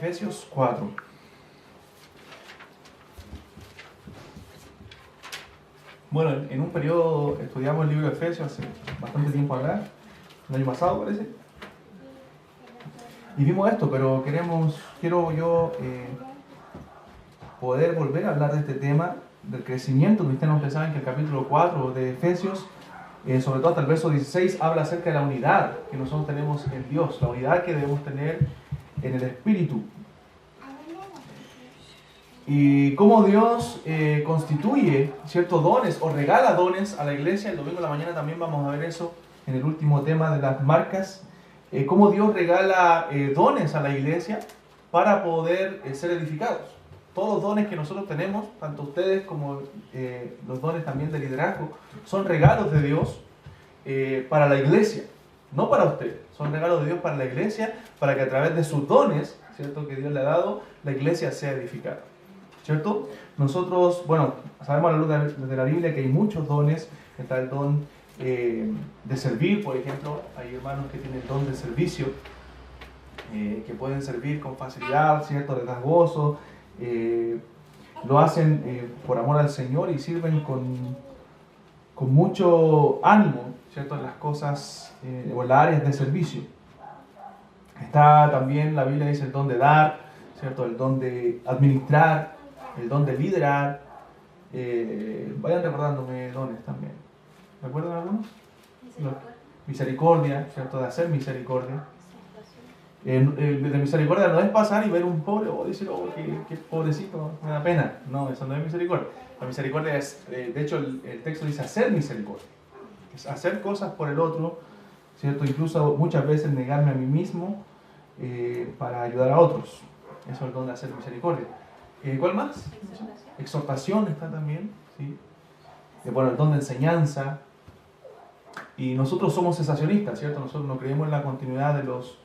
Efesios 4. Bueno, en un periodo estudiamos el libro de Efesios hace bastante tiempo atrás, el año pasado parece, y vimos esto, pero quiero yo poder volver a hablar de este tema del crecimiento cristiano. Ustedes saben que el capítulo 4 de Efesios, sobre todo hasta el verso 16, habla acerca de la unidad que nosotros tenemos en Dios, la unidad que debemos tener en el Espíritu. Y cómo Dios constituye ciertos dones o regala dones a la iglesia. El domingo de la mañana también vamos a ver eso en el último tema de las marcas. Cómo Dios regala dones a la iglesia para poder ser edificados. Todos los dones que nosotros tenemos, tanto ustedes como los dones también de liderazgo, son regalos de Dios para la iglesia, no para ustedes. Son regalos de Dios para la iglesia, para que a través de sus dones, ¿cierto?, que Dios le ha dado, la iglesia sea edificada. ¿Cierto? Nosotros, bueno, sabemos a la luz de la Biblia que hay muchos dones. Está el don de servir, por ejemplo. Hay hermanos que tienen el don de servicio, que pueden servir con facilidad, ¿cierto? Les da gozo. Lo hacen por amor al Señor y sirven con mucho ánimo, ¿cierto?, en las cosas o en las áreas de servicio. Está también, la Biblia dice, el don de dar, ¿cierto?, el don de administrar, el don de liderar. Vayan recordándome dones también. ¿Recuerdan algunos? Misericordia, ¿cierto? De hacer misericordia. El de misericordia no es pasar y ver un pobre y decir, oh, qué pobrecito, me da pena. No, eso no es misericordia. La misericordia es, de hecho, el texto dice hacer misericordia. Es hacer cosas por el otro, ¿cierto? Incluso muchas veces negarme a mí mismo para ayudar a otros. Eso es el don de hacer misericordia. ¿Cuál más? Exhortación está también, ¿sí? Bueno, el don de enseñanza. Y nosotros somos cesacionistas, ¿cierto? Nosotros no creemos en la continuidad de los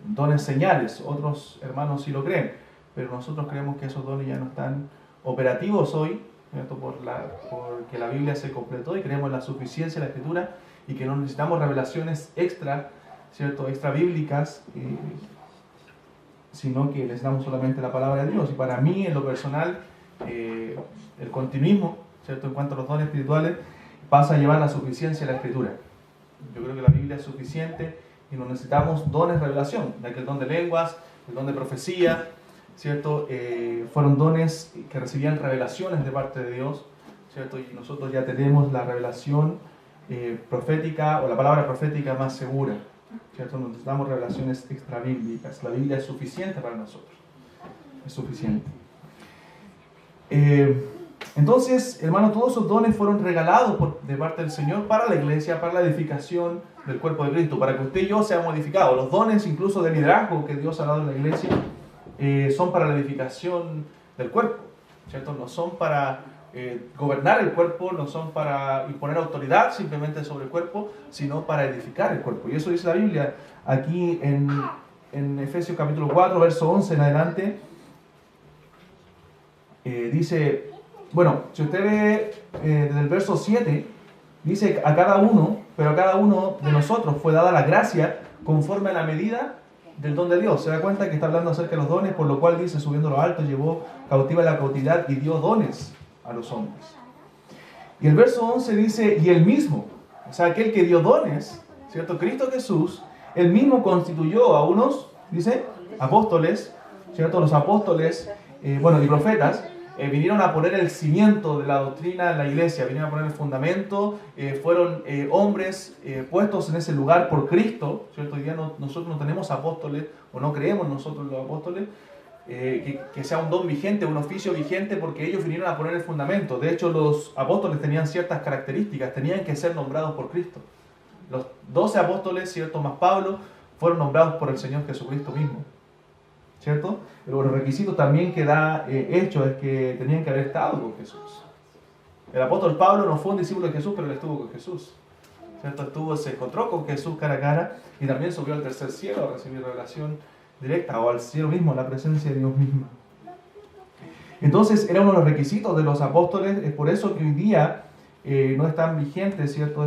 dones señales. Otros hermanos sí lo creen, pero nosotros creemos que esos dones ya no están operativos hoy, ¿cierto? Porque la Biblia se completó y creemos en la suficiencia de la Escritura y que no necesitamos revelaciones extra, ¿cierto?, extra bíblicas, sino que necesitamos solamente la palabra de Dios. Y para mí, en lo personal, el continuismo, ¿cierto?, en cuanto a los dones espirituales, pasa a llevar la suficiencia de la Escritura. Yo creo que la Biblia es suficiente y no necesitamos dones de revelación, ya que el don de lenguas, el don de profecía, ¿cierto?, fueron dones que recibían revelaciones de parte de Dios, ¿cierto? Y nosotros ya tenemos la revelación profética o la palabra profética más segura, ¿cierto? No necesitamos revelaciones extrabíblicas. La Biblia es suficiente para nosotros. Es suficiente. Entonces, hermano, todos esos dones fueron regalados de parte del Señor para la iglesia, para la edificación del cuerpo de Cristo, para que usted y yo seamos edificados. Los dones incluso de liderazgo que Dios ha dado en la iglesia son para la edificación del cuerpo, ¿cierto? No son para gobernar el cuerpo, no son para imponer autoridad simplemente sobre el cuerpo, sino para edificar el cuerpo. Y eso dice la Biblia aquí en Efesios capítulo 4, verso 11 en adelante. Dice, bueno, si usted ve desde el verso 7, dice a cada uno de nosotros fue dada la gracia conforme a la medida del don de Dios. Se da cuenta que está hablando acerca de los dones, por lo cual dice, subiendo lo alto, llevó cautiva la cautividad y dio dones a los hombres. Y el verso 11 dice, y él mismo, o sea, aquel que dio dones, ¿cierto?, Cristo Jesús, él mismo constituyó a unos, dice, apóstoles, ¿cierto?, los apóstoles, y profetas, vinieron a poner el cimiento de la doctrina en la iglesia, vinieron a poner el fundamento, fueron hombres puestos en ese lugar por Cristo, ¿cierto? Hoy día nosotros no tenemos apóstoles, o no creemos nosotros los apóstoles, que sea un don vigente, un oficio vigente, porque ellos vinieron a poner el fundamento. De hecho, los apóstoles tenían ciertas características, tenían que ser nombrados por Cristo. Los 12 apóstoles, ¿cierto?, más Pablo, fueron nombrados por el Señor Jesucristo mismo, ¿cierto? Pero los requisitos también que da hecho es que tenían que haber estado con Jesús. El apóstol Pablo no fue un discípulo de Jesús, pero él estuvo con Jesús, ¿cierto? Se encontró con Jesús cara a cara y también subió al tercer cielo a recibir revelación directa, o al cielo mismo, la presencia de Dios misma. Entonces era uno de los requisitos de los apóstoles. Es por eso que hoy día no están vigentes, ¿cierto?,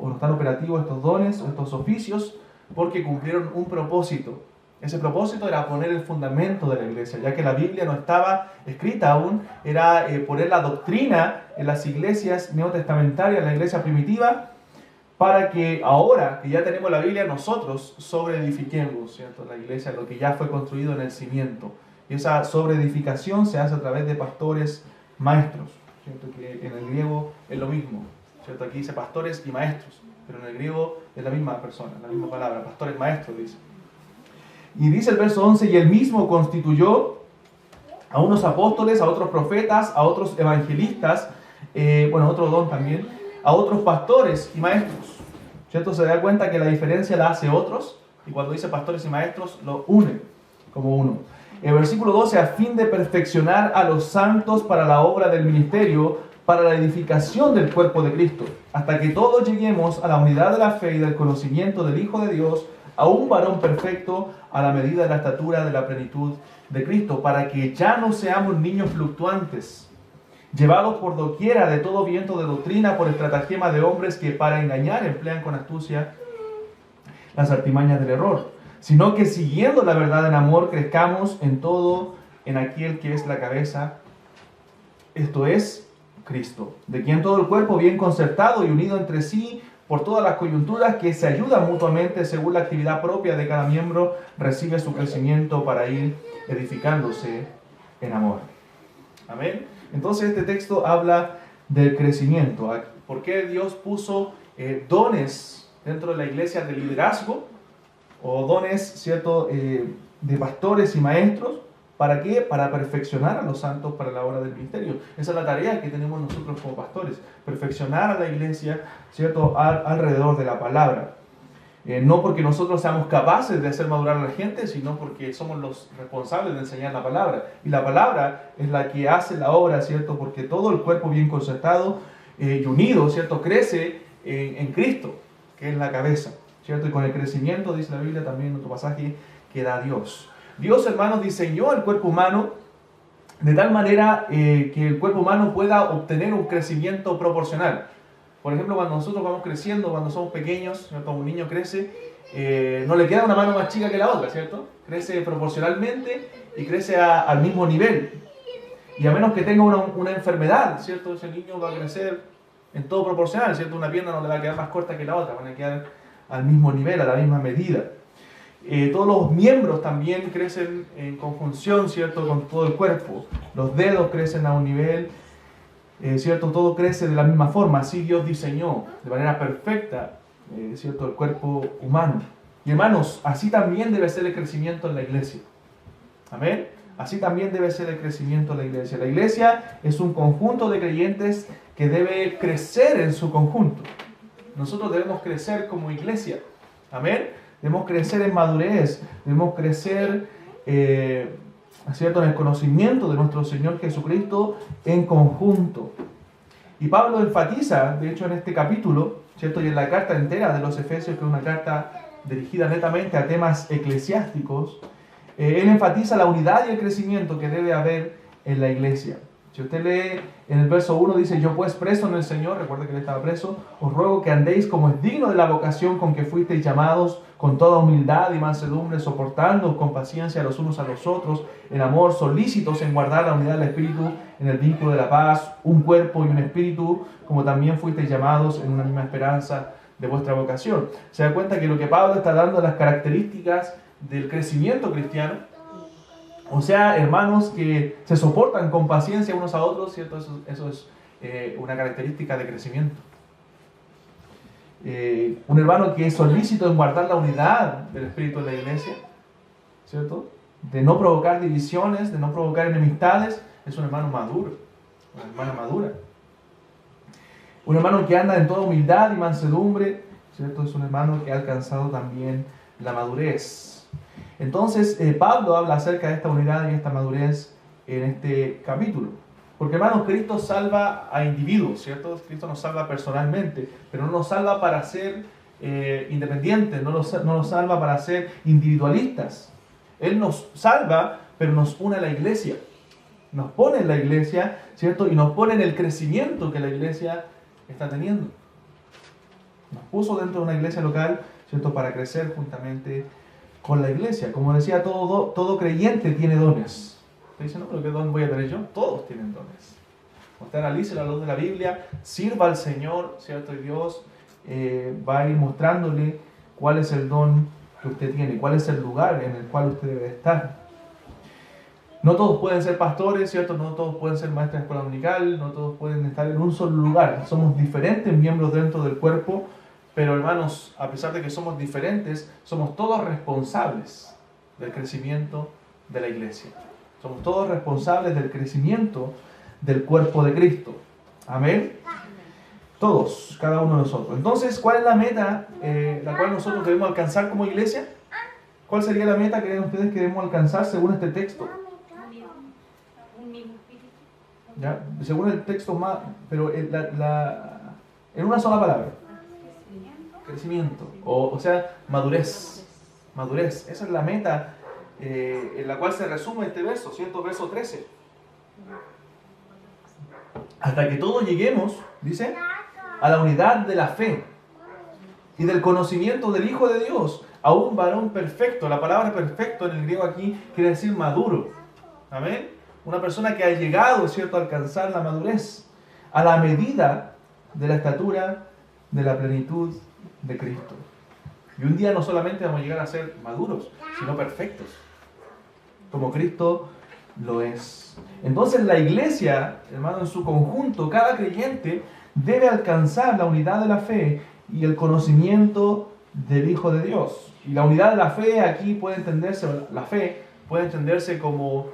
o no están operativos estos dones, estos oficios, porque cumplieron un propósito, Ese propósito era poner el fundamento de la iglesia, ya que la Biblia no estaba escrita aún, era poner la doctrina en las iglesias neotestamentarias, en la iglesia primitiva, para que ahora que ya tenemos la Biblia, nosotros sobreedifiquemos, ¿cierto?, la iglesia, lo que ya fue construido en el cimiento. Y esa sobreedificación se hace a través de pastores maestros, ¿cierto?, que en el griego es lo mismo, ¿cierto? Aquí dice pastores y maestros, pero en el griego es la misma persona, la misma palabra, pastores maestros, dice. Y dice el verso 11, y él mismo constituyó a unos apóstoles, a otros profetas, a otros evangelistas, otro don también, a otros pastores y maestros. ¿Cierto? Se da cuenta que la diferencia la hace otros, y cuando dice pastores y maestros, lo une como uno. El versículo 12, a fin de perfeccionar a los santos para la obra del ministerio, para la edificación del cuerpo de Cristo, hasta que todos lleguemos a la unidad de la fe y del conocimiento del Hijo de Dios, a un varón perfecto, a la medida de la estatura de la plenitud de Cristo, para que ya no seamos niños fluctuantes, llevados por doquiera de todo viento de doctrina, por estratagema de hombres que para engañar emplean con astucia las artimañas del error, sino que siguiendo la verdad en amor, crezcamos en todo en aquel que es la cabeza, esto es Cristo, de quien todo el cuerpo bien concertado y unido entre sí por todas las coyunturas que se ayudan mutuamente según la actividad propia de cada miembro, recibe su crecimiento para ir edificándose en amor. Amén. Entonces este texto habla del crecimiento. ¿Por qué Dios puso dones dentro de la iglesia de liderazgo o dones, ¿cierto?, de pastores y maestros? ¿Para qué? Para perfeccionar a los santos para la obra del ministerio. Esa es la tarea que tenemos nosotros como pastores, perfeccionar a la iglesia, ¿cierto?, alrededor de la palabra. No porque nosotros seamos capaces de hacer madurar a la gente, sino porque somos los responsables de enseñar la palabra. Y la palabra es la que hace la obra, ¿cierto?, porque todo el cuerpo bien concertado y unido, ¿cierto?, crece en Cristo, que es la cabeza, ¿cierto? Y con el crecimiento, dice la Biblia también en otro pasaje, que da Dios. Dios, hermanos, diseñó el cuerpo humano de tal manera que el cuerpo humano pueda obtener un crecimiento proporcional. Por ejemplo, cuando nosotros vamos creciendo, cuando somos pequeños, ¿cierto?, un niño crece, no le queda una mano más chica que la otra, ¿cierto? Crece proporcionalmente y crece al mismo nivel. Y a menos que tenga una enfermedad, ¿cierto?, ese niño va a crecer en todo proporcional, ¿cierto? Una pierna no le va a quedar más corta que la otra, van a quedar al mismo nivel, a la misma medida. Todos los miembros también crecen en conjunción, ¿cierto?, con todo el cuerpo. Los dedos crecen a un nivel, ¿cierto? Todo crece de la misma forma. Así Dios diseñó de manera perfecta, ¿cierto?, el cuerpo humano. Y hermanos, así también debe ser el crecimiento en la iglesia. Amén. Así también debe ser el crecimiento en la iglesia. La iglesia es un conjunto de creyentes que debe crecer en su conjunto. Nosotros debemos crecer como iglesia. Amén. Debemos crecer en madurez, debemos crecer, ¿cierto?, en el conocimiento de nuestro Señor Jesucristo en conjunto. Y Pablo enfatiza, de hecho, en este capítulo, ¿cierto?, y en la carta entera de los Efesios, que es una carta dirigida netamente a temas eclesiásticos, él enfatiza la unidad y el crecimiento que debe haber en la iglesia. Si usted lee en el verso 1, dice: yo pues preso en el Señor, recuerda que él estaba preso, os ruego que andéis como es digno de la vocación con que fuisteis llamados, con toda humildad y mansedumbre, soportando con paciencia los unos a los otros, en amor, solícitos en guardar la unidad del Espíritu, en el vínculo de la paz, un cuerpo y un espíritu, como también fuisteis llamados en una misma esperanza de vuestra vocación. Se da cuenta que lo que Pablo está dando, las características del crecimiento cristiano, o sea, hermanos que se soportan con paciencia unos a otros, ¿cierto? Eso es una característica de crecimiento. Un hermano que es solícito en guardar la unidad del espíritu de la iglesia, ¿cierto? De no provocar divisiones, de no provocar enemistades, es un hermano maduro, una hermana madura. Un hermano que anda en toda humildad y mansedumbre, ¿cierto? Es un hermano que ha alcanzado también la madurez. Entonces, Pablo habla acerca de esta unidad y esta madurez en este capítulo. Porque, hermanos, Cristo salva a individuos, ¿cierto? Cristo nos salva personalmente, pero no nos salva para ser independientes, no nos salva para ser individualistas. Él nos salva, pero nos une a la iglesia. Nos pone en la iglesia, ¿cierto? Y nos pone en el crecimiento que la iglesia está teniendo. Nos puso dentro de una iglesia local, ¿cierto?, para crecer juntamente con la iglesia. Como decía, todo creyente tiene dones. Usted dice, no, pero ¿qué don voy a tener yo? Todos tienen dones. Usted analice la luz de la Biblia, sirva al Señor, ¿cierto? Y Dios va a ir mostrándole cuál es el don que usted tiene, cuál es el lugar en el cual usted debe estar. No todos pueden ser pastores, ¿cierto? No todos pueden ser maestros de escuela dominical, no todos pueden estar en un solo lugar. Somos diferentes miembros dentro del cuerpo, pero hermanos, a pesar de que somos diferentes, somos todos responsables del crecimiento de la iglesia. Somos todos responsables del crecimiento del cuerpo de Cristo. Amén. Todos, cada uno de nosotros. Entonces, ¿cuál es la meta la cual nosotros debemos alcanzar como iglesia? ¿Cuál sería la meta que creen ustedes que debemos alcanzar según este texto? ¿Ya? Según el texto más, pero en una sola palabra. Crecimiento. O sea, madurez. Madurez. Esa es la meta en la cual se resume este verso, ¿cierto? Verso 13. Hasta que todos lleguemos, dice, a la unidad de la fe y del conocimiento del Hijo de Dios, a un varón perfecto. La palabra perfecto en el griego aquí quiere decir maduro. Amén. Una persona que ha llegado, ¿cierto?, a alcanzar la madurez, a la medida de la estatura de la plenitud de Cristo. Y un día no solamente vamos a llegar a ser maduros, sino perfectos, como Cristo lo es. Entonces la iglesia, hermano, en su conjunto, cada creyente debe alcanzar la unidad de la fe y el conocimiento del Hijo de Dios. Y la unidad de la fe aquí puede entenderse, la fe puede entenderse como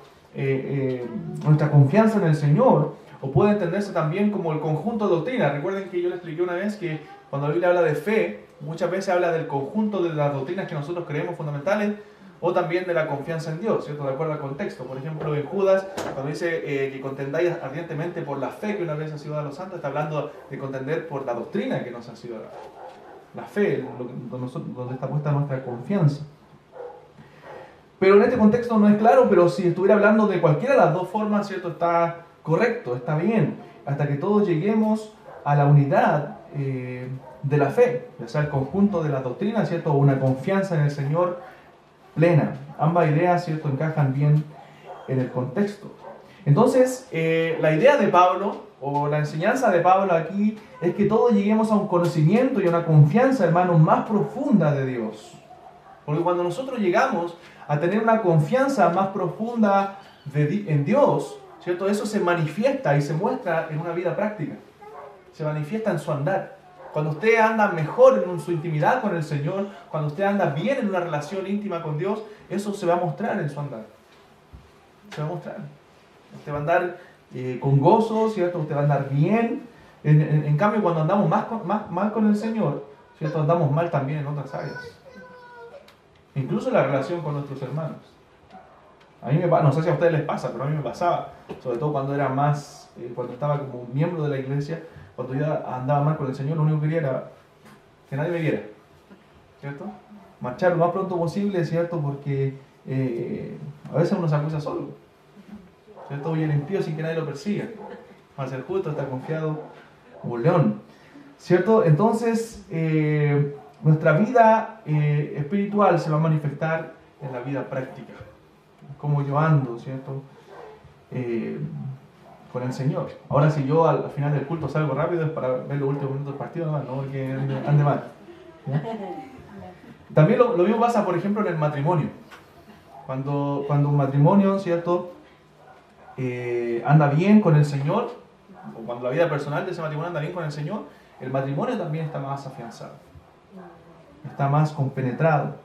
nuestra confianza en el Señor, o puede entenderse también como el conjunto de doctrinas. Recuerden que yo les expliqué una vez que cuando la Biblia habla de fe, muchas veces habla del conjunto de las doctrinas que nosotros creemos fundamentales, o también de la confianza en Dios, ¿cierto? De acuerdo al contexto. Por ejemplo, en Judas, cuando dice que contendáis ardientemente por la fe que una vez ha sido dada a los santos, está hablando de contender por la doctrina que nos ha sido dada. La fe, donde está puesta nuestra confianza. Pero en este contexto no es claro, pero si estuviera hablando de cualquiera de las dos formas, ¿cierto? Está correcto, está bien. Hasta que todos lleguemos a la unidad de la fe, ya sea el conjunto de las doctrinas, ¿cierto? O una confianza en el Señor plena. Ambas ideas, ¿cierto?, encajan bien en el contexto. Entonces, la idea de Pablo, o la enseñanza de Pablo aquí, es que todos lleguemos a un conocimiento y a una confianza, hermanos, más profunda de Dios. Porque cuando nosotros llegamos a tener una confianza más profunda en Dios, ¿cierto?, eso se manifiesta y se muestra en una vida práctica. Se manifiesta en su andar. Cuando usted anda mejor en su intimidad con el Señor, cuando usted anda bien en una relación íntima con Dios, eso se va a mostrar en su andar. Se va a mostrar. Usted va a andar con gozo, ¿cierto? Usted va a andar bien. En cambio, cuando andamos mal con el Señor, ¿cierto?, andamos mal también en otras áreas. Incluso en la relación con nuestros hermanos. A mí no sé si a ustedes les pasa, pero a mí me pasaba, sobre todo cuando era más, cuando estaba como miembro de la iglesia, cuando yo andaba mal con el Señor, lo único que quería era que nadie me viera, ¿cierto? Marchar lo más pronto posible, ¿cierto? Porque a veces uno se acusa solo, ¿cierto? Oye, el impío sin que nadie lo persiga. Al ser justo está confiado como un león, ¿cierto? Entonces, nuestra vida espiritual se va a manifestar en la vida práctica. Como yo ando, ¿cierto? Con el Señor. Ahora, si yo al final del culto salgo rápido es para ver los últimos minutos del partido, no porque ande mal. ¿Ya? También lo mismo pasa, por ejemplo, en el matrimonio. Cuando un matrimonio, ¿cierto?, anda bien con el Señor, o cuando la vida personal de ese matrimonio anda bien con el Señor, el matrimonio también está más afianzado. Está más compenetrado,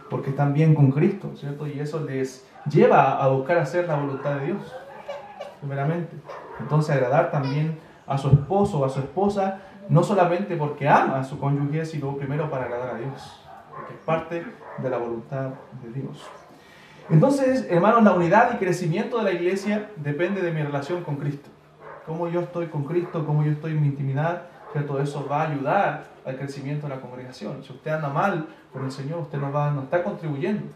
porque están bien con Cristo, ¿cierto? Y eso les lleva a buscar hacer la voluntad de Dios, primeramente. Entonces agradar también a su esposo o a su esposa, no solamente porque ama a su cónyuge, sino primero para agradar a Dios, porque es parte de la voluntad de Dios. Entonces, hermanos, la unidad y crecimiento de la iglesia depende de mi relación con Cristo. Cómo yo estoy con Cristo, cómo yo estoy en mi intimidad, ¿cierto? Eso va a ayudar al crecimiento de la congregación. Si usted anda mal con el Señor, usted no está contribuyendo,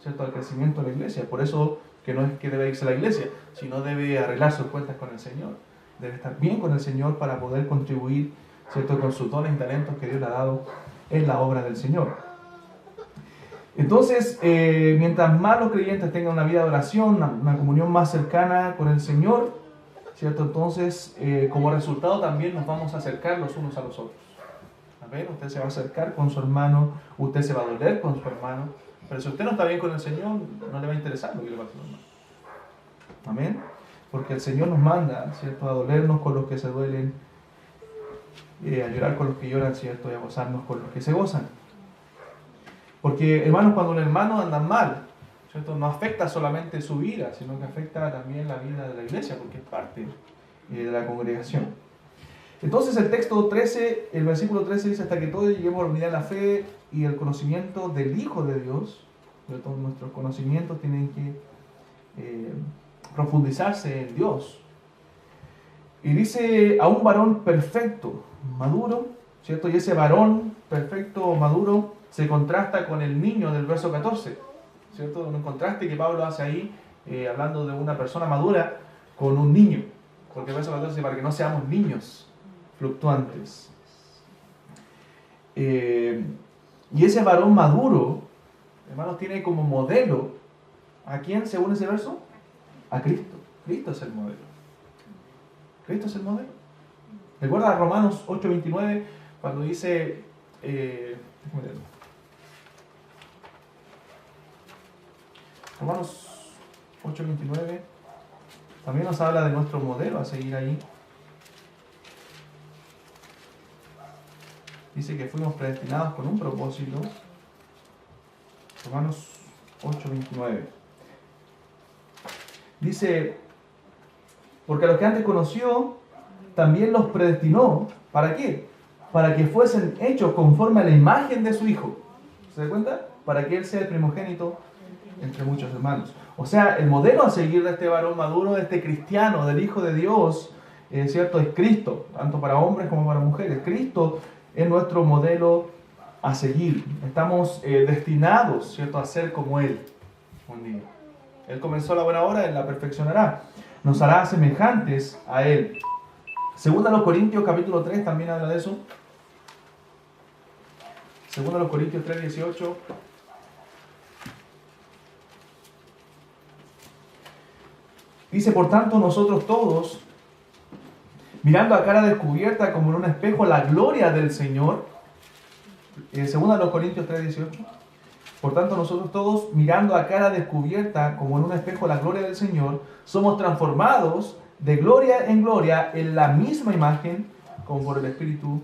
¿cierto?, al crecimiento de la iglesia. Por eso que no es que debe irse a la iglesia, sino debe arreglar sus cuentas con el Señor. Debe estar bien con el Señor para poder contribuir, ¿cierto?, con sus dones y talentos que Dios le ha dado en la obra del Señor. Entonces, mientras más los creyentes tengan una vida de oración, una comunión más cercana con el Señor, ¿cierto? Entonces, como resultado también nos vamos a acercar los unos a los otros. Amén. Usted se va a acercar con su hermano, usted se va a doler con su hermano, pero si usted no está bien con el Señor, no le va a interesar lo que le pasa a su hermano. Amén. Porque el Señor nos manda, ¿cierto?, a dolernos con los que se duelen, a llorar con los que lloran, ¿cierto?, y a gozarnos con los que se gozan. Porque, hermanos, cuando un hermano anda mal, ¿cierto?, no afecta solamente su vida, sino que afecta también la vida de la iglesia, porque es parte de la congregación. Entonces el texto 13, el versículo 13 dice: hasta que todos lleguemos a la unidad de la fe y el conocimiento del Hijo de Dios. Todos nuestros conocimientos tienen que profundizarse en Dios. Y dice: a un varón perfecto, maduro, ¿cierto? Y ese varón perfecto, maduro, se contrasta con el niño del verso 14, ¿cierto? Un contraste que Pablo hace ahí, hablando de una persona madura con un niño. Porque el verso 14 dice: para que no seamos niños fluctuantes. Y ese varón maduro, hermanos, tiene como modelo ¿a quién según ese verso? A Cristo. Cristo es el modelo. Cristo es el modelo. Recuerda a Romanos 8:29 cuando dice, Romanos 8:29 también nos habla de nuestro modelo a seguir ahí. Dice que fuimos predestinados con un propósito. Romanos 8:29. Dice: porque a los que antes conoció, también los predestinó. ¿Para qué? Para que fuesen hechos conforme a la imagen de su Hijo. ¿Se da cuenta? Para que Él sea el primogénito entre muchos hermanos. O sea, el modelo a seguir de este varón maduro, de este cristiano, del Hijo de Dios, ¿cierto?, es Cristo, tanto para hombres como para mujeres. Cristo es nuestro modelo a seguir. Estamos destinados, ¿cierto?, a ser como Él un día. Él comenzó la buena obra, Él la perfeccionará. Nos hará semejantes a Él. Segunda a los Corintios capítulo 3 también habla de eso. Segunda a los Corintios 3:18. Dice: por tanto, nosotros todos, mirando a cara descubierta como en un espejo la gloria del Señor. Segunda a los Corintios 3:18. Por tanto, nosotros todos, mirando a cara descubierta como en un espejo la gloria del Señor, somos transformados de gloria en gloria en la misma imagen como por el Espíritu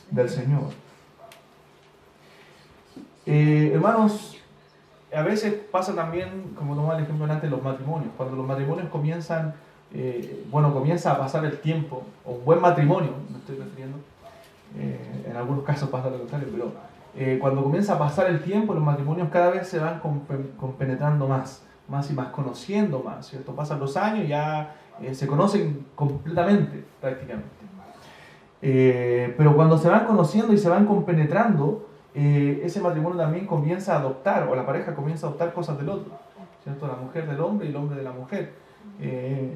del Señor. Hermanos, a veces pasa también, como tomaba el ejemplo antes, los matrimonios. Cuando los matrimonios comienza a pasar el tiempo, o un buen matrimonio, me estoy refiriendo, en algunos casos pasa lo contrario, pero cuando comienza a pasar el tiempo, los matrimonios cada vez se van compenetrando más y más, conociendo más, ¿cierto? Pasan los años y ya se conocen completamente, prácticamente. Pero cuando se van conociendo y se van compenetrando, ese matrimonio también comienza a adoptar, o la pareja comienza a adoptar cosas del otro, ¿cierto? La mujer del hombre y el hombre de la mujer.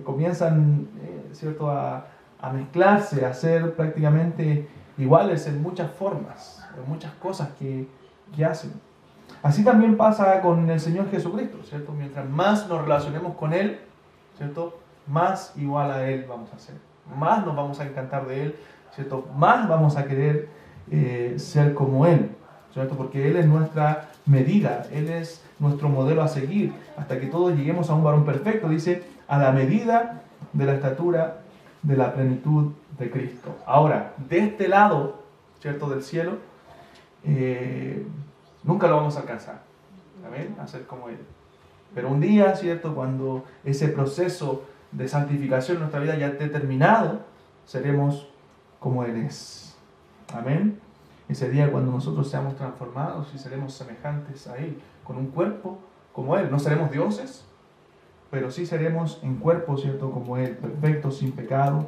Comienzan, ¿cierto?, a mezclarse, a ser prácticamente iguales en muchas formas, en muchas cosas que hacen. Así también pasa con el Señor Jesucristo, ¿cierto? Mientras más nos relacionemos con Él, ¿cierto?, más igual a Él vamos a ser. Más nos vamos a encantar de Él, ¿cierto? Más vamos a querer ser como Él, ¿cierto? Porque Él es nuestra medida, Él es nuestro modelo a seguir, hasta que todos lleguemos a un varón perfecto, dice, a la medida de la estatura de la plenitud de Cristo. Ahora, de este lado, ¿cierto?, del cielo, nunca lo vamos a alcanzar, ¿amén?, a ser como Él. Pero un día, ¿cierto?, cuando ese proceso de santificación en nuestra vida ya esté terminado, seremos como Él es. Amén. Ese día cuando nosotros seamos transformados y seremos semejantes a Él, con un cuerpo como Él. No seremos dioses, pero sí seremos en cuerpo, ¿cierto?, como Él, perfectos, sin pecado,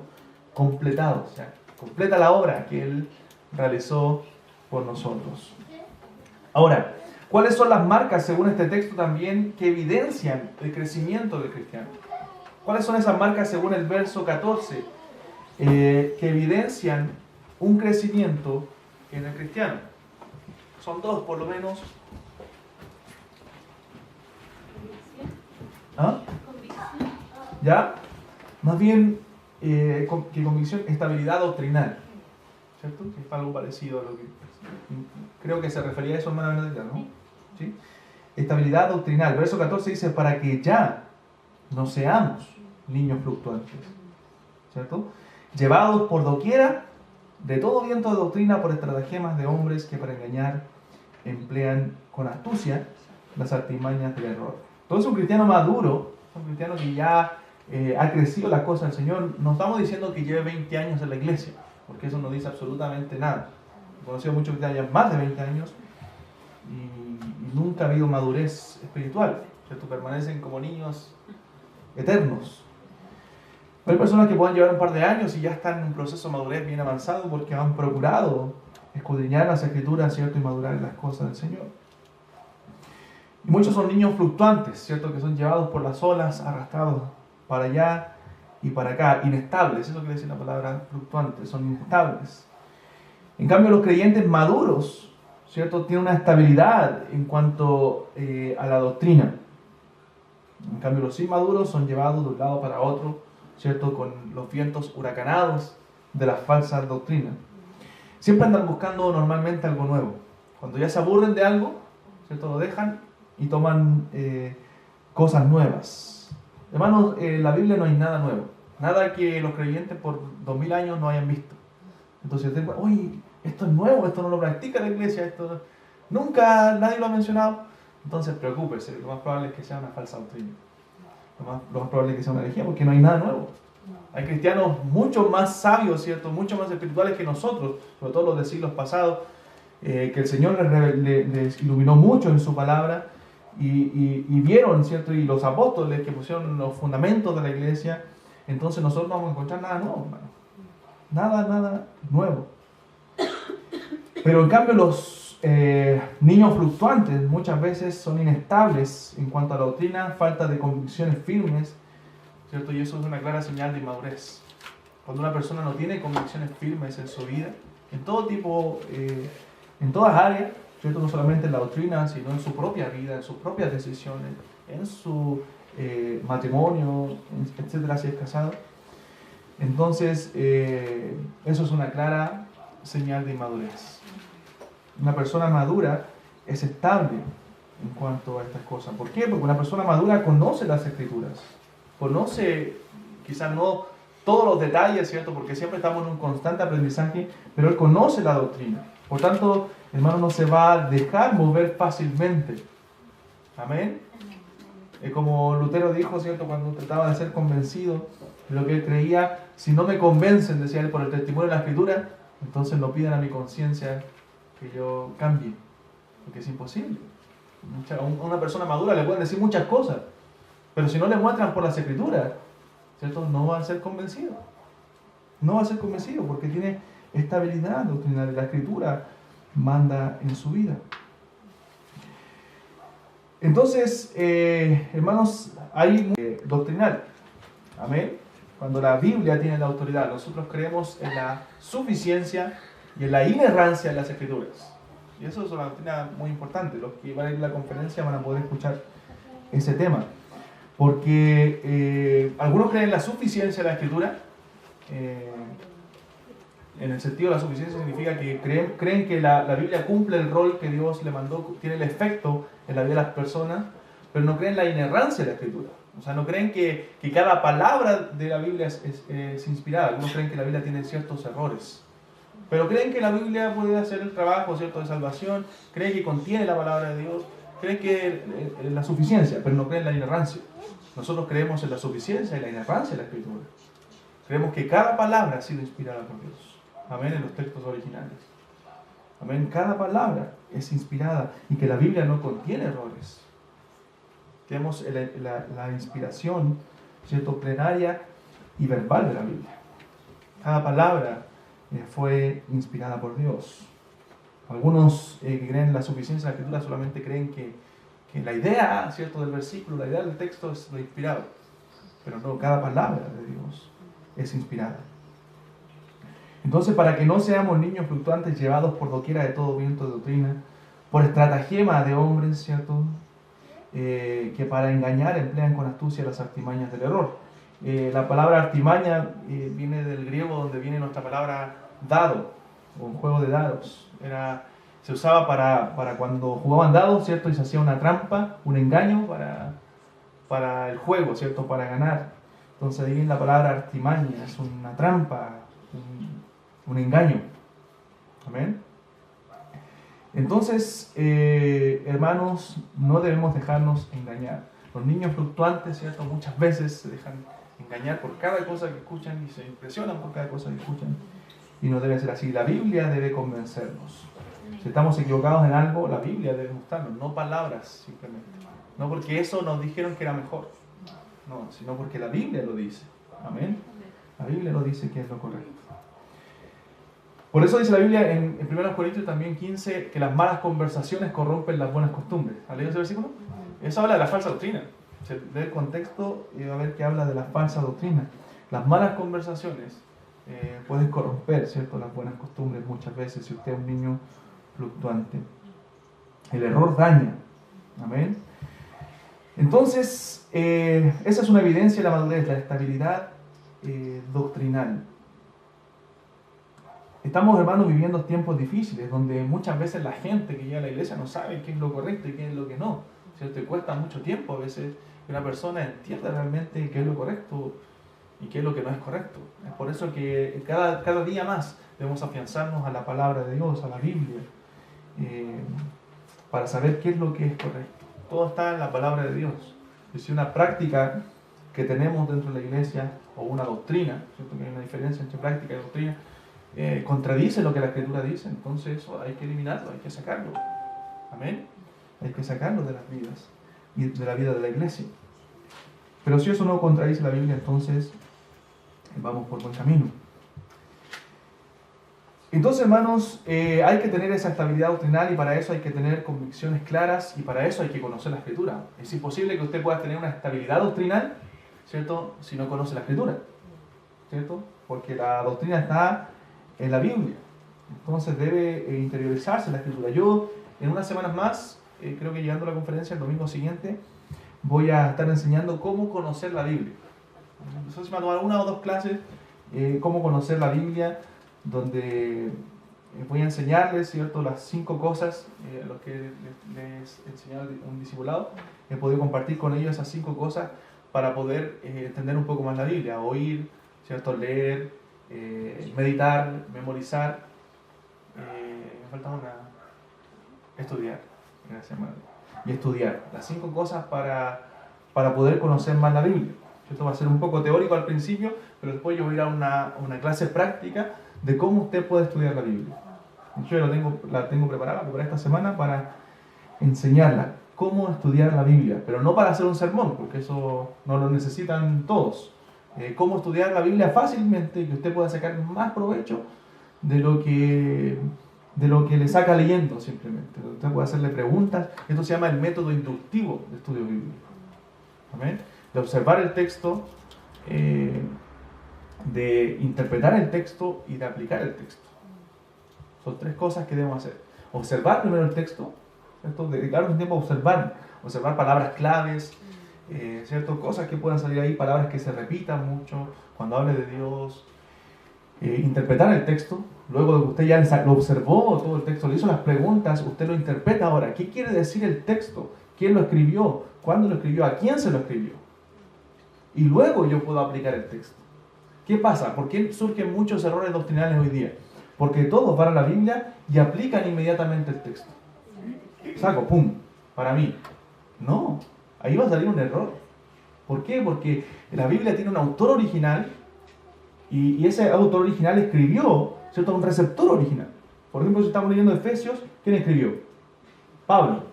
completados. O sea, completa la obra que Él realizó por nosotros. Ahora, ¿cuáles son las marcas, según este texto también, que evidencian el crecimiento del cristiano? ¿Cuáles son esas marcas, según el verso 14, que evidencian un crecimiento en el cristiano? Son dos, por lo menos, ¿Ah? ¿Ya? Más bien que convicción, estabilidad doctrinal. ¿Cierto? Que es algo parecido a lo que... Creo que se refería a eso, hermana Bernadette, ¿no? ¿Sí? Estabilidad doctrinal. Verso 14 dice, para que ya no seamos niños fluctuantes. ¿Cierto? Llevados por doquiera de todo viento de doctrina por estratagemas de hombres que para engañar emplean con astucia las artimañas del error. Entonces un cristiano maduro, un cristiano que ya ha crecido las cosas del Señor, no estamos diciendo que lleve 20 años en la iglesia, porque eso no dice absolutamente nada. He conocido muchos cristianos ya más de 20 años y nunca ha habido madurez espiritual, ¿cierto? Permanecen como niños eternos. Hay personas que pueden llevar un par de años y ya están en un proceso de madurez bien avanzado porque han procurado escudriñar las escrituras, ¿cierto? Y madurar en las cosas del Señor. Y muchos son niños fluctuantes, ¿cierto? Que son llevados por las olas, arrastrados para allá y para acá, inestables. Eso quiere decir la palabra fluctuantes, son inestables. En cambio, los creyentes maduros, ¿cierto? Tienen una estabilidad en cuanto a la doctrina. En cambio, los inmaduros son llevados de un lado para otro, ¿cierto? Con los vientos huracanados de las falsas doctrinas. Siempre andan buscando normalmente algo nuevo. Cuando ya se aburren de algo, ¿cierto? Lo dejan y toman cosas nuevas. Hermanos, en la Biblia no hay nada nuevo. Nada que los creyentes por 2000 años no hayan visto. Entonces, oye, esto es nuevo, esto no lo practica la iglesia, esto nunca nadie lo ha mencionado. Entonces, preocúpese, lo más probable es que sea una falsa doctrina. Lo más probable es que sea una herejía porque no hay nada nuevo. Hay cristianos mucho más sabios, ¿cierto? Mucho más espirituales que nosotros, sobre todo los de siglos pasados, que el Señor les iluminó mucho en su palabra y vieron, ¿cierto? Y los apóstoles que pusieron los fundamentos de la iglesia. Entonces nosotros no vamos a encontrar nada nuevo, hermano. Nada nuevo. Pero en cambio los niños fluctuantes muchas veces son inestables en cuanto a la doctrina, falta de convicciones firmes, ¿cierto? Y eso es una clara señal de inmadurez. Cuando una persona no tiene convicciones firmes en su vida, en todo tipo, en todas áreas, ¿cierto? No solamente en la doctrina, sino en su propia vida, en sus propias decisiones, en su matrimonio, etcétera, si es casado. Entonces, eso es una clara señal de inmadurez. Una persona madura es estable en cuanto a estas cosas. ¿Por qué? Porque una persona madura conoce las Escrituras, conoce, quizás no todos los detalles, ¿cierto? Porque siempre estamos en un constante aprendizaje, pero él conoce la doctrina. Por tanto, hermano, no se va a dejar mover fácilmente. Amén. Como Lutero dijo, ¿cierto? Cuando trataba de ser convencido de lo que él creía, si no me convencen, decía él, por el testimonio de la Escritura, entonces no pidan a mi conciencia que yo cambie, porque es imposible. A una persona madura le pueden decir muchas cosas, pero si no le muestran por las Escrituras, ¿cierto? No va a ser convencido. No va a ser convencido porque tiene estabilidad doctrinal. La Escritura manda en su vida. Entonces, hermanos, hay doctrinal. Amén. Cuando la Biblia tiene la autoridad, nosotros creemos en la suficiencia y en la inerrancia de las Escrituras. Y eso es una doctrina muy importante. Los que van a ir a la conferencia van a poder escuchar ese tema. Porque algunos creen en la suficiencia de la Escritura. En el sentido de la suficiencia significa que creen que la Biblia cumple el rol que Dios le mandó, tiene el efecto en la vida de las personas, pero no creen en la inerrancia de la Escritura. O sea, no creen que cada palabra de la Biblia es inspirada. Algunos creen que la Biblia tiene ciertos errores. Pero creen que la Biblia puede hacer el trabajo, ¿cierto?, de salvación. Creen que contiene la palabra de Dios. Creen que la suficiencia, pero no creen en la inerrancia. Nosotros creemos en la suficiencia y la inerrancia de la Escritura. Creemos que cada palabra ha sido inspirada por Dios. Amén, en los textos originales. Amén, cada palabra es inspirada y que la Biblia no contiene errores. Tenemos la inspiración, ¿cierto?, plenaria y verbal de la Biblia. Cada palabra fue inspirada por Dios. Algunos que creen en la suficiencia de la Escritura solamente creen que la idea, ¿cierto?, del versículo, la idea del texto es lo inspirado. Pero no, cada palabra de Dios es inspirada. Entonces, para que no seamos niños fluctuantes llevados por doquiera de todo viento de doctrina, por estratagema de hombres, ¿cierto?, que para engañar emplean con astucia las artimañas del error. La palabra artimaña viene del griego, donde viene nuestra palabra dado, o un juego de dados. Se usaba para cuando jugaban dados, ¿cierto? Y se hacía una trampa, un engaño para el juego, ¿cierto? Para ganar. Entonces ahí viene la palabra artimaña, es una trampa, un engaño. Amén. Entonces, hermanos, no debemos dejarnos engañar. Los niños fluctuantes, ¿cierto? Muchas veces se dejan engañar por cada cosa que escuchan y se impresionan por cada cosa que escuchan. Y no debe ser así. La Biblia debe convencernos. Si estamos equivocados en algo, la Biblia debe mostrarnos, no palabras simplemente. No porque eso nos dijeron que era mejor, no, sino porque la Biblia lo dice. Amén. La Biblia lo dice que es lo correcto. Por eso dice la Biblia en 1 Corintios también 15 que las malas conversaciones corrompen las buenas costumbres. ¿Has leído ese versículo? Eso habla de la falsa doctrina. Se lee el contexto y va a ver que habla de la falsa doctrina. Las malas conversaciones pueden corromper, ¿cierto?, las buenas costumbres muchas veces si usted es un niño fluctuante. El error daña. Amén. Entonces, esa es una evidencia de la madurez, la estabilidad doctrinal. Estamos, hermanos, viviendo tiempos difíciles donde muchas veces la gente que llega a la iglesia no sabe qué es lo correcto y qué es lo que no, ¿cierto? Y cuesta mucho tiempo a veces que una persona entienda realmente qué es lo correcto y qué es lo que no es correcto. Es por eso que cada día más debemos afianzarnos a la palabra de Dios, a la Biblia, para saber qué es lo que es correcto. Todo está en la palabra de Dios. Y si una práctica que tenemos dentro de la iglesia o una doctrina, ¿cierto?, que hay una diferencia entre práctica y doctrina, contradice lo que la Escritura dice, entonces eso hay que eliminarlo, hay que sacarlo. Amén. Hay que sacarlo de las vidas y de la vida de la iglesia. Pero si eso no contradice la Biblia, entonces vamos por buen camino. Entonces, hermanos, hay que tener esa estabilidad doctrinal y para eso hay que tener convicciones claras y para eso hay que conocer la Escritura. Es imposible que usted pueda tener una estabilidad doctrinal, ¿cierto?, si no conoce la Escritura, ¿cierto? Porque la doctrina está en la Biblia. Entonces debe interiorizarse la Escritura. Yo, en unas semanas más, creo que llegando a la conferencia el domingo siguiente, voy a estar enseñando cómo conocer la Biblia. Entonces me voy a tomar una o dos clases, cómo conocer la Biblia, donde voy a enseñarles, ¿cierto?, las 5 cosas a los que les he enseñado un discipulado. He podido compartir con ellos esas 5 cosas para poder entender un poco más la Biblia, oír, ¿cierto?, leer, meditar, memorizar. Me falta estudiar. Gracias, madre. Y estudiar. Las 5 cosas para poder conocer más la Biblia. Esto va a ser un poco teórico al principio, pero después yo voy a ir a una clase práctica de cómo usted puede estudiar la Biblia. Yo la tengo preparada para esta semana para enseñarla cómo estudiar la Biblia, pero no para hacer un sermón, porque eso no lo necesitan todos. Cómo estudiar la Biblia fácilmente y que usted pueda sacar más provecho de lo que le saca leyendo simplemente. Usted puede hacerle preguntas. Esto se llama el método inductivo de estudio bíblico. ¿Amén? De observar el texto, de interpretar el texto y de aplicar el texto. Son 3 cosas que debemos hacer. Observar primero el texto, ¿cierto? Dedicar un tiempo a observar palabras claves, ¿cierto? Cosas que puedan salir ahí, palabras que se repitan mucho cuando hable de Dios. Interpretar el texto, luego de que usted ya lo observó todo el texto, le hizo las preguntas, usted lo interpreta ahora. ¿Qué quiere decir el texto? ¿Quién lo escribió? ¿Cuándo lo escribió? ¿A quién se lo escribió? Y luego yo puedo aplicar el texto. ¿Qué pasa? ¿Por qué surgen muchos errores doctrinales hoy día? Porque todos van a la Biblia y aplican inmediatamente el texto. Saco, pum, para mí. No, ahí va a salir un error. ¿Por qué? Porque la Biblia tiene un autor original y ese autor original escribió, ¿cierto?, un receptor original. Por ejemplo, si estamos leyendo Efesios, ¿quién escribió? Pablo.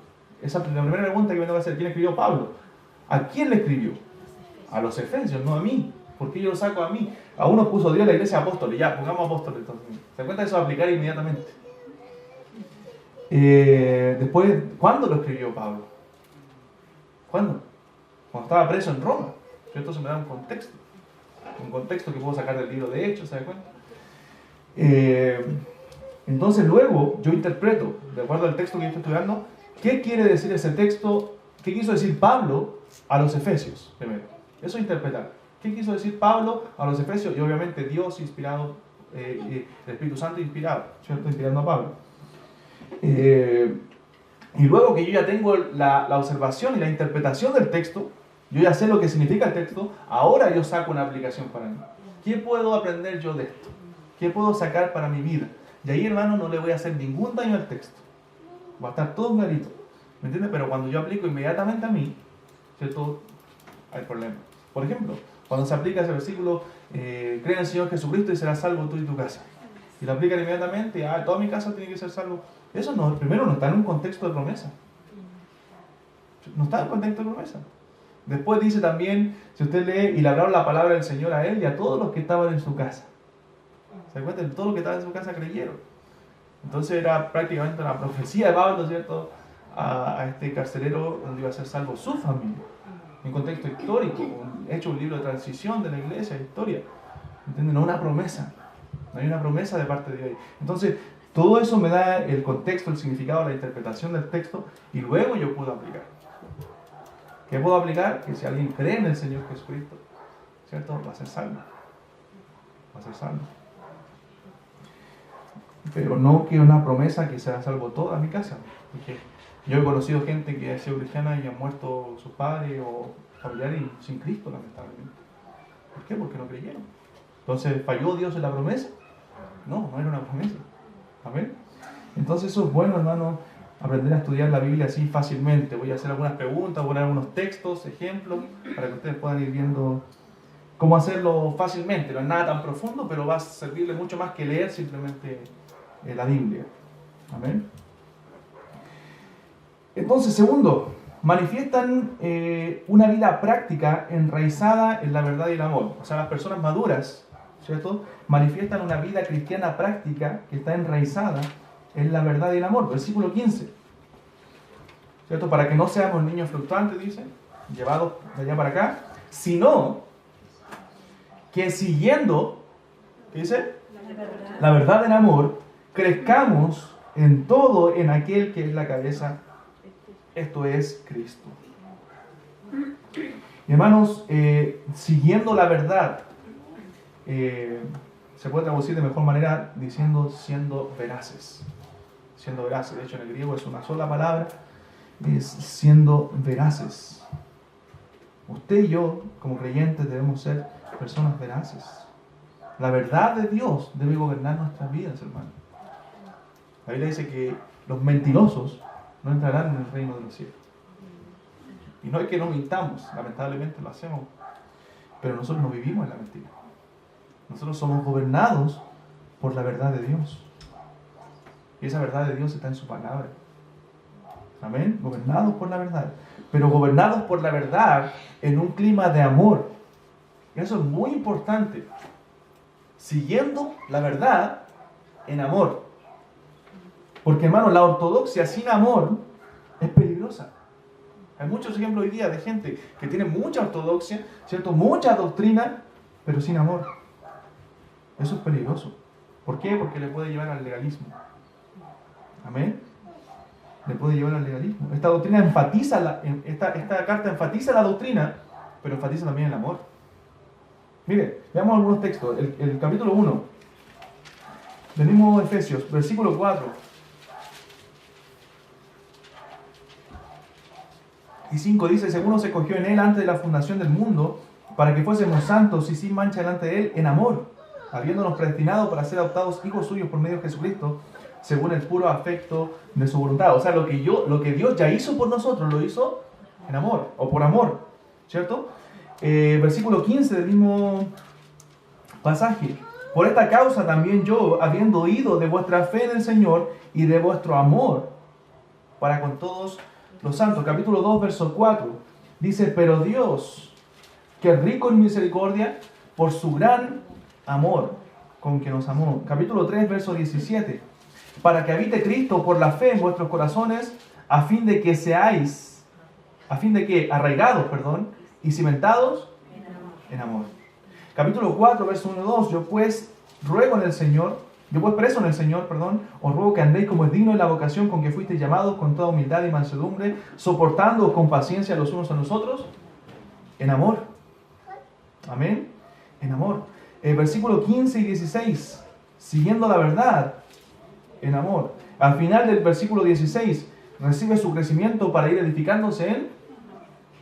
Esa es la primera pregunta que me tengo que hacer. ¿Quién escribió? Pablo. ¿A quién le escribió? A los efesios, no a mí. ¿Por qué yo lo saco a mí? A uno puso Dios la iglesia apóstoles. Ya, pongamos apóstoles entonces. ¿Se cuenta eso de aplicar inmediatamente? Después, ¿cuándo lo escribió Pablo? ¿Cuándo? Cuando estaba preso en Roma. ¿Cierto? Se me da un contexto. Un contexto que puedo sacar del libro de Hechos, ¿se da cuenta? Entonces luego yo interpreto, de acuerdo al texto que yo estoy estudiando, ¿qué quiere decir ese texto ¿Qué quiso decir Pablo a los efesios? Primero, eso es interpretar. ¿Qué quiso decir Pablo a los efesios? Y obviamente Dios inspirado, el Espíritu Santo inspirado, ¿cierto? Inspirando a Pablo. Y luego que yo ya tengo la observación y la interpretación del texto, yo ya sé lo que significa el texto, ahora yo saco una aplicación para mí. ¿Qué puedo aprender yo de esto? ¿Qué puedo sacar para mi vida? Y ahí, hermano, no le voy a hacer ningún daño al texto. Va a estar todo clarito. ¿Me entiendes? Pero cuando yo aplico inmediatamente a mí, ¿cierto? Hay problemas. Por ejemplo, cuando se aplica ese versículo, cree en el Señor Jesucristo y serás salvo tú y tu casa. Y lo aplican inmediatamente, toda mi casa tiene que ser salvo. Eso no, primero no está en un contexto de promesa. No está en un contexto de promesa. Después dice también, si usted lee, y le hablaron la palabra del Señor a él y a todos los que estaban en su casa. ¿Se dan cuenta? Todos los que estaban en su casa creyeron. Entonces era prácticamente una profecía de Pablo, ¿cierto? A este carcelero donde iba a ser salvo su familia. En contexto histórico, hecho un libro de transición de la iglesia, historia. ¿Entienden? No una promesa. No hay una promesa de parte de Dios. Entonces, todo eso me da el contexto, el significado, la interpretación del texto, y luego yo puedo aplicar. ¿Qué puedo aplicar? Que si alguien cree en el Señor Jesucristo, ¿cierto? Va a ser salvo. Va a ser salvo. Pero no que una promesa que sea salvo toda mi casa. Porque yo he conocido gente que ha sido cristiana y han muerto sus padres o familiares sin Cristo, lamentablemente. ¿Por qué? Porque no creyeron. Entonces, ¿falló Dios en la promesa? No, no era una promesa. ¿Amén? Entonces eso es bueno, hermano, aprender a estudiar la Biblia así fácilmente. Voy a hacer algunas preguntas, voy a poner algunos textos, ejemplos, para que ustedes puedan ir viendo cómo hacerlo fácilmente. No es nada tan profundo, pero va a servirle mucho más que leer simplemente la Biblia. Amén. Entonces, segundo, manifiestan una vida práctica enraizada en la verdad y el amor. O sea, las personas maduras, ¿cierto? Manifiestan una vida cristiana práctica que está enraizada en la verdad y el amor. Versículo 15. ¿Cierto? Para que no seamos niños fluctuantes, dice, llevados de allá para acá, sino que siguiendo, ¿qué dice? La verdad del amor, crezcamos en todo en aquel que es la cabeza, esto es Cristo. Y hermanos, siguiendo la verdad, se puede traducir de mejor manera diciendo siendo veraces. Siendo veraces, de hecho en el griego es una sola palabra, es siendo veraces. Usted y yo, como creyentes, debemos ser personas veraces. La verdad de Dios debe gobernar nuestras vidas, hermano. La Biblia dice que los mentirosos no entrarán en el reino de los cielos. Y no es que no mintamos, lamentablemente lo hacemos, pero nosotros no vivimos en la mentira. Nosotros somos gobernados por la verdad de Dios. Y esa verdad de Dios está en su palabra. Amén. Gobernados por la verdad. Pero gobernados por la verdad en un clima de amor. Eso es muy importante. Siguiendo la verdad en amor. Porque, hermano, la ortodoxia sin amor es peligrosa. Hay muchos ejemplos hoy día de gente que tiene mucha ortodoxia, ¿cierto? Mucha doctrina, pero sin amor. Eso es peligroso. ¿Por qué? Porque le puede llevar al legalismo. Amén. Le puede llevar al legalismo. Esta doctrina enfatiza, esta carta enfatiza la doctrina, pero enfatiza también el amor. Mire, veamos algunos textos. El capítulo 1 del mismo Efesios, versículo 4 y 5 dice: según nos escogió en él antes de la fundación del mundo, para que fuésemos santos y sin mancha delante de él en amor, habiéndonos predestinado para ser adoptados hijos suyos por medio de Jesucristo, según el puro afecto de su voluntad. O sea, lo que Dios ya hizo por nosotros, lo hizo en amor, o por amor, ¿cierto? Versículo 15 del mismo pasaje: por esta causa también yo, habiendo oído de vuestra fe en el Señor y de vuestro amor para con todos los santos. Capítulo 2, verso 4, dice: pero Dios, que es rico en misericordia, por su gran amor con que nos amó. Capítulo 3, verso 17, para que habite Cristo por la fe en vuestros corazones, a fin de que arraigados, y cimentados en amor. Capítulo 4, verso 1 y 2, yo pues ruego en el Señor Yo pues preso en el Señor, os ruego que andéis como es digno en la vocación con que fuisteis llamados, con toda humildad y mansedumbre, soportándoos con paciencia los unos a los otros, en amor. Amén. En amor. Versículo 15 y 16. Siguiendo la verdad, en amor. Al final del versículo 16, recibe su crecimiento para ir edificándose en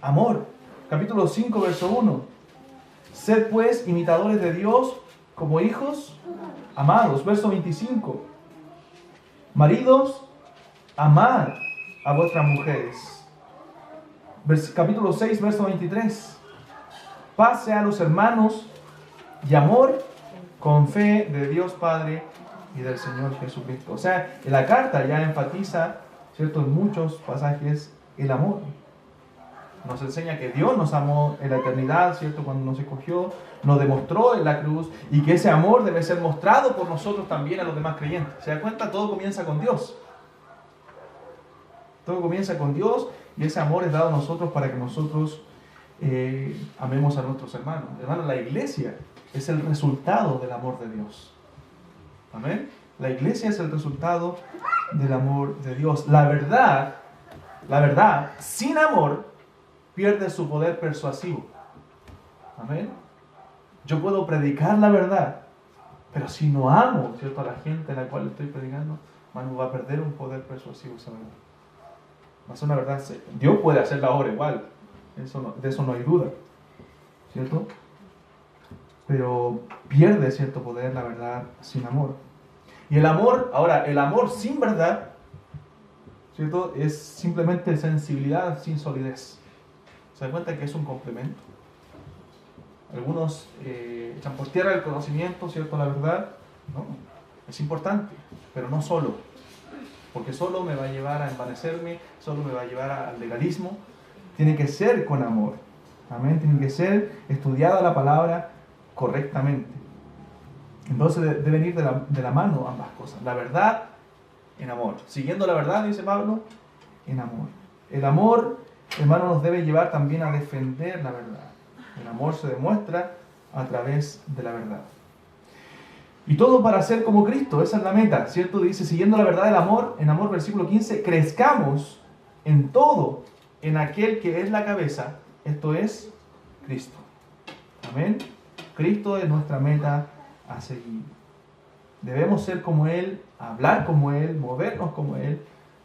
amor. Capítulo 5, verso 1. Sed pues imitadores de Dios como hijos amados. Verso 25. Maridos, amad a vuestras mujeres. Capítulo 6, verso 23. Paz sea a los hermanos y amor con fe de Dios Padre y del Señor Jesucristo. O sea, la carta ya enfatiza, ¿cierto?, en muchos pasajes el amor. Nos enseña que Dios nos amó en la eternidad, ¿cierto?, cuando nos escogió, nos demostró en la cruz, y que ese amor debe ser mostrado por nosotros también a los demás creyentes. ¿Se da cuenta? Todo comienza con Dios. Todo comienza con Dios, y ese amor es dado a nosotros para que nosotros amemos a nuestros hermanos. Hermanos, la iglesia es el resultado del amor de Dios. Amén. La iglesia es el resultado del amor de Dios. La verdad, sin amor, pierde su poder persuasivo. Amén. Yo puedo predicar la verdad, pero si no amo, ¿cierto?, a la gente a la cual estoy predicando, hermano, va a perder un poder persuasivo esa verdad. Va a ser una verdad. Dios puede hacer la obra igual. De eso no hay duda, ¿cierto? Pero pierde cierto poder la verdad sin amor. Y el amor sin verdad, ¿cierto?, es simplemente sensibilidad sin solidez. ¿Se dan cuenta que es un complemento? Algunos echan por tierra el conocimiento, ¿cierto?, la verdad. No, es importante, pero no solo. Porque solo me va a llevar a envanecerme, solo me va a llevar al legalismo. Tiene que ser con amor. Amén. Tiene que ser estudiada la palabra correctamente. Entonces deben ir de la mano ambas cosas. La verdad en amor. Siguiendo la verdad, dice Pablo, en amor. El amor, hermano, nos debe llevar también a defender la verdad. El amor se demuestra a través de la verdad. Y todo para ser como Cristo. Esa es la meta, ¿cierto? Dice, siguiendo la verdad del amor, en amor, versículo 15, crezcamos en todo en aquel que es la cabeza, esto es Cristo. Amén. Cristo es nuestra meta a seguir. Debemos ser como Él, hablar como Él, movernos como Él,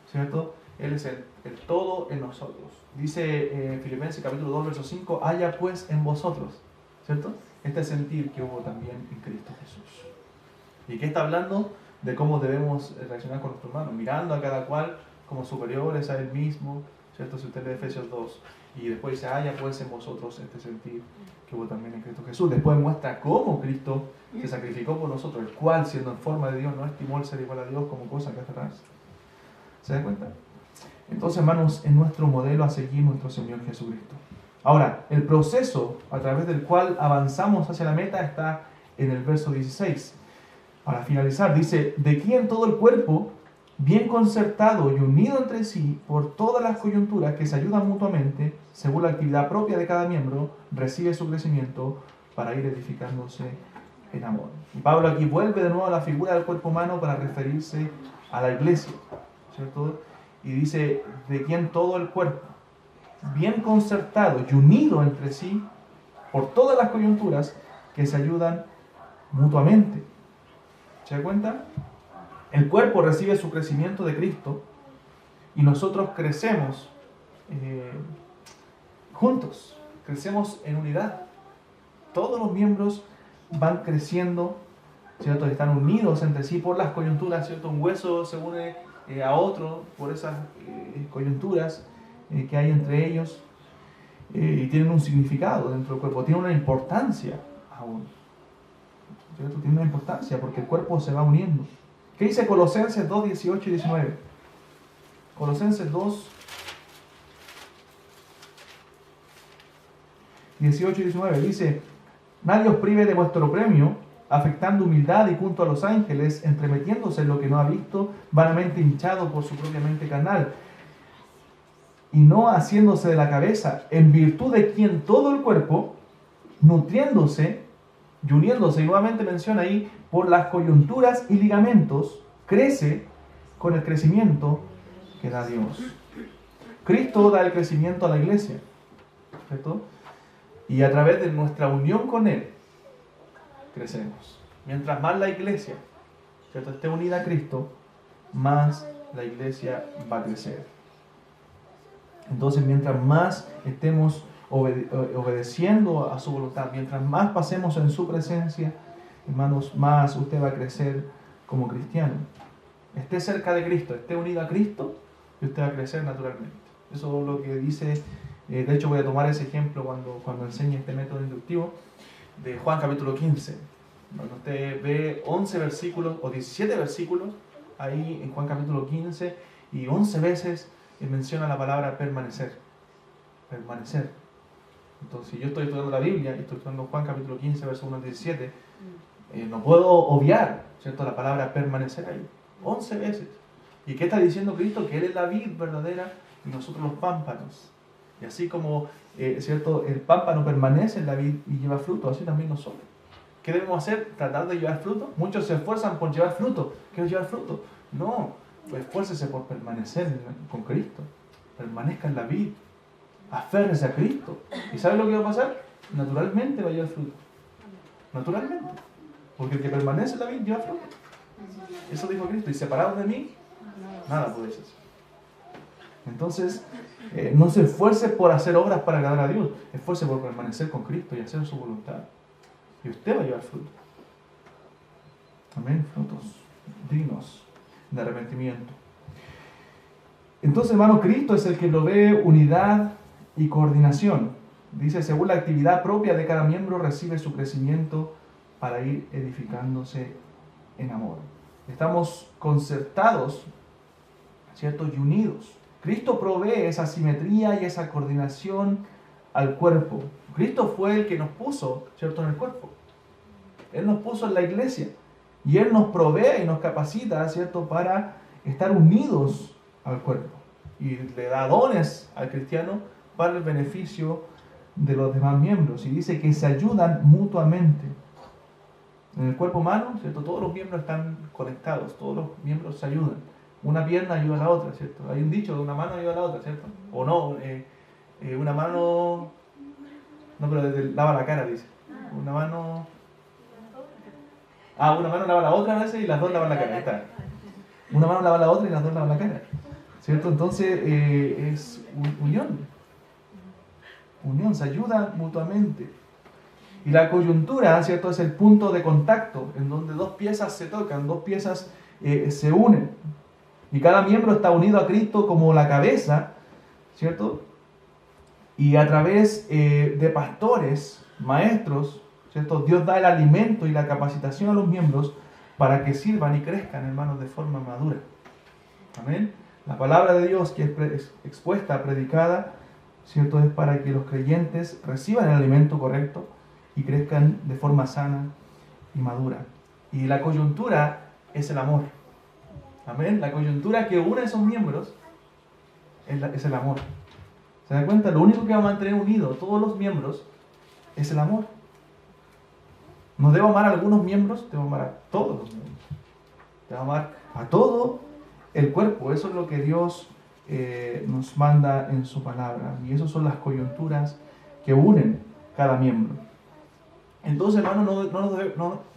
¿cierto? Él es el todo en nosotros. Dice Filipenses capítulo 2, verso 5, haya pues en vosotros, ¿cierto?, este sentir que hubo también en Cristo Jesús. ¿Y qué está hablando? De cómo debemos reaccionar con nuestros hermanos, mirando a cada cual como superiores a Él mismo, ¿cierto? Si usted lee Efesios 2, y después dice, haya pues en vosotros este sentir que hubo también en Cristo Jesús. Después muestra cómo Cristo se sacrificó por nosotros, el cual, siendo en forma de Dios, no estimó el ser igual a Dios como cosa que aferrarse. ¿Se da cuenta? Entonces, hermanos, es nuestro modelo a seguir nuestro Señor Jesucristo. Ahora, el proceso a través del cual avanzamos hacia la meta está en el verso 16. Para finalizar, dice, de quien todo el cuerpo, bien concertado y unido entre sí por todas las coyunturas que se ayudan mutuamente, según la actividad propia de cada miembro, recibe su crecimiento para ir edificándose en amor. Y Pablo aquí vuelve de nuevo a la figura del cuerpo humano para referirse a la iglesia, ¿cierto? Y dice, de quien todo el cuerpo, bien concertado y unido entre sí por todas las coyunturas que se ayudan mutuamente. ¿Se da cuenta? El cuerpo recibe su crecimiento de Cristo y nosotros crecemos juntos, crecemos en unidad. Todos los miembros van creciendo, ¿cierto? Están unidos entre sí por las coyunturas, ¿cierto? Un hueso se une a otro por esas coyunturas que hay entre ellos y tienen un significado dentro del cuerpo, tienen una importancia aún, ¿cierto? Tiene una importancia porque el cuerpo se va uniendo. ¿Qué dice Colosenses 2, 18 y 19? Colosenses 2, 18 y 19 dice, nadie os prive de vuestro premio, afectando humildad y junto a los ángeles, entremetiéndose en lo que no ha visto, vanamente hinchado por su propia mente carnal, y no haciéndose de la cabeza, en virtud de quien todo el cuerpo, nutriéndose y uniéndose, y nuevamente menciona ahí, por las coyunturas y ligamentos, crece con el crecimiento que da Dios. Cristo da el crecimiento a la iglesia, ¿cierto? Y a través de nuestra unión con Él, crecemos. Mientras más la iglesia, ¿cierto?, esté unida a Cristo, más la iglesia va a crecer. Entonces, mientras más estemos obedeciendo a su voluntad, mientras más pasemos en su presencia, hermanos, más usted va a crecer como cristiano. Esté cerca de Cristo, esté unido a Cristo, y usted va a crecer naturalmente. Eso es lo que dice, de hecho voy a tomar ese ejemplo cuando enseñe este método inductivo, de Juan capítulo 15. Cuando usted ve 11 versículos o 17 versículos, ahí en Juan capítulo 15, y 11 veces menciona la palabra permanecer. Permanecer. Entonces, si yo estoy estudiando la Biblia y estoy estudiando Juan capítulo 15, verso 1 al 17, no puedo obviar, ¿cierto?, la palabra permanecer ahí. 11 veces. ¿Y qué está diciendo Cristo? Que Él es la vid verdadera y nosotros los pámpanos. Y así como, ¿cierto?, el pámpano permanece en la vid y lleva fruto, así también nosotros. ¿Qué debemos hacer? ¿Tratar de llevar fruto? Muchos se esfuerzan por llevar fruto. ¿Quiero llevar fruto? No, pues esfuércese por permanecer con Cristo. Permanezca en la vid. Aférrese a Cristo. ¿Y sabe lo que va a pasar? Naturalmente va a llevar fruto. Naturalmente. Porque el que permanece en la vid lleva fruto. Eso dijo Cristo. Y separados de mí, nada podéis hacer. Entonces, no se esfuerce por hacer obras para agradar a Dios. Esfuerce por permanecer con Cristo y hacer su voluntad. Y usted va a llevar fruto. Amén. Frutos dignos de arrepentimiento. Entonces, hermano, Cristo es el que provee unidad y coordinación. Dice, según la actividad propia de cada miembro, recibe su crecimiento para ir edificándose en amor. Estamos concertados, ¿cierto?, y unidos. Cristo provee esa simetría y esa coordinación al cuerpo. Cristo fue el que nos puso, ¿cierto?, en el cuerpo. Él nos puso en la iglesia. Y Él nos provee y nos capacita, ¿cierto?, para estar unidos al cuerpo. Y le da dones al cristiano para el beneficio de los demás miembros. Y dice que se ayudan mutuamente. En el cuerpo humano, ¿cierto?, todos los miembros están conectados, todos los miembros se ayudan. Una pierna ayuda a la otra, ¿cierto? Hay un dicho de una mano ayuda a la otra, ¿cierto? O no, una mano... No, pero lava la cara, dice. Una mano... una mano lava la otra a veces y las dos lavan la cara. Ahí está. Una mano lava la otra y las dos lavan la cara. ¿Cierto? Entonces es unión. Unión, se ayuda mutuamente. Y la coyuntura, ¿cierto?, es el punto de contacto en donde dos piezas se tocan, dos piezas se unen. Y cada miembro está unido a Cristo como la cabeza, ¿cierto? Y a través de pastores, maestros, ¿cierto?, Dios da el alimento y la capacitación a los miembros para que sirvan y crezcan, hermanos, de forma madura. Amén. La palabra de Dios que es expuesta, predicada, ¿cierto?, es para que los creyentes reciban el alimento correcto y crezcan de forma sana y madura. Y la coyuntura es el amor. Amén. La coyuntura que une a esos miembros es el amor. ¿Se dan cuenta? Lo único que va a mantener unidos todos los miembros es el amor. No debo amar a algunos miembros, debo amar a todos los miembros. Debo amar a todo el cuerpo. Eso es lo que Dios nos manda en su palabra. Y esas son las coyunturas que unen cada miembro. Entonces, hermanos,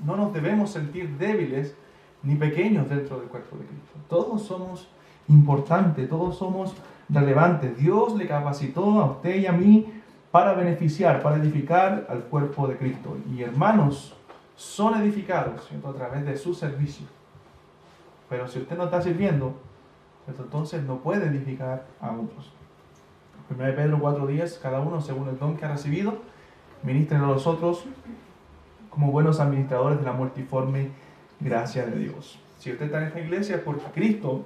no nos debemos sentir débiles ni pequeños dentro del cuerpo de Cristo. Todos somos importantes, todos somos relevantes. Dios le capacitó a usted y a mí para beneficiar, para edificar al cuerpo de Cristo. Y hermanos son edificados, ¿cierto?, a través de su servicio. Pero si usted no está sirviendo, ¿cierto?, entonces no puede edificar a otros. 1 Pedro 4:10, cada uno según el don que ha recibido, ministren a los otros como buenos administradores de la multiforme gracia de Dios. Si usted está en esta iglesia es porque Cristo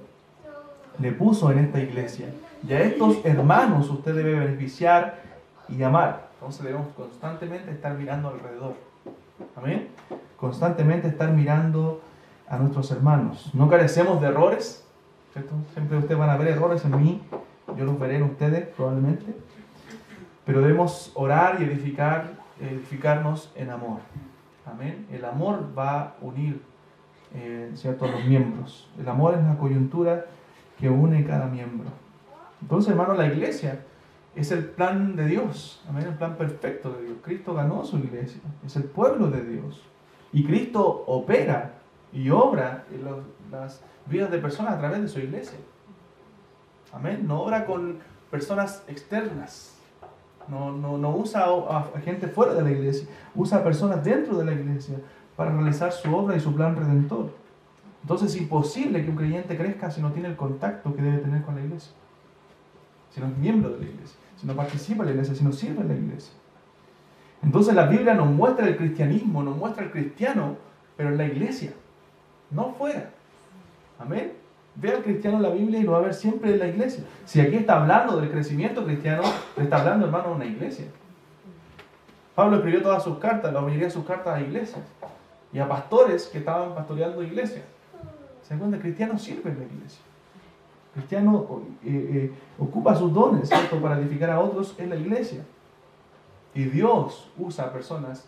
le puso en esta iglesia. Y a estos hermanos usted debe beneficiar y amar. Entonces debemos constantemente estar mirando alrededor. Amén. Constantemente estar mirando a nuestros hermanos. No carecemos de errores, ¿cierto? Siempre ustedes van a ver errores en mí, yo los veré en ustedes probablemente. Pero debemos orar y edificarnos en amor. Amén. El amor va a unir, ¿cierto?, a los miembros. El amor es la coyuntura que une cada miembro. Entonces, hermano, la iglesia es el plan de Dios. Amén. El plan perfecto de Dios. Cristo ganó su iglesia. Es el pueblo de Dios. Y Cristo opera y obra en las vidas de personas a través de su iglesia. Amén. No obra con personas externas. No usa a gente fuera de la iglesia. Usa a personas dentro de la iglesia para realizar su obra y su plan redentor. Entonces es imposible que un creyente crezca si no tiene el contacto que debe tener con la iglesia. Si no es miembro de la iglesia. Si no participa en la iglesia. Si no sirve en la iglesia. Entonces la Biblia nos muestra el cristianismo, nos muestra el cristiano, pero en la iglesia, no fuera. Amén. Ve al cristiano en la Biblia y lo va a ver siempre en la iglesia. Si aquí está hablando del crecimiento cristiano, le está hablando, hermano, de una iglesia. Pablo escribió todas sus cartas, la mayoría de sus cartas a iglesias y a pastores que estaban pastoreando iglesias. ¿Se dan cuenta? El cristiano sirve en la iglesia. El cristiano ocupa sus dones, ¿cierto?, para edificar a otros en la iglesia. Y Dios usa a personas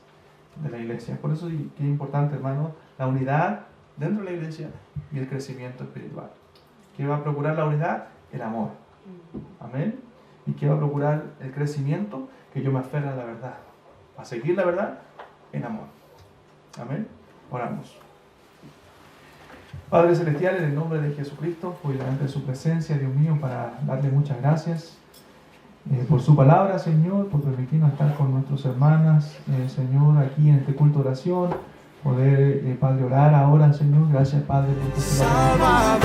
de la iglesia. Por eso es que es importante, hermano, la unidad dentro de la iglesia y el crecimiento espiritual. ¿Qué va a procurar la unidad? El amor. Amén. ¿Y qué va a procurar el crecimiento? Que yo me aferre a la verdad. A seguir la verdad en amor. Amén. Oramos. Padre Celestial, en el nombre de Jesucristo, voy delante de su presencia, Dios mío, para darle muchas gracias por su palabra, Señor, por permitirnos estar con nuestras hermanas, Señor, aquí en este culto de oración, poder, Padre, orar ahora, Señor. Gracias, Padre, por tu palabra.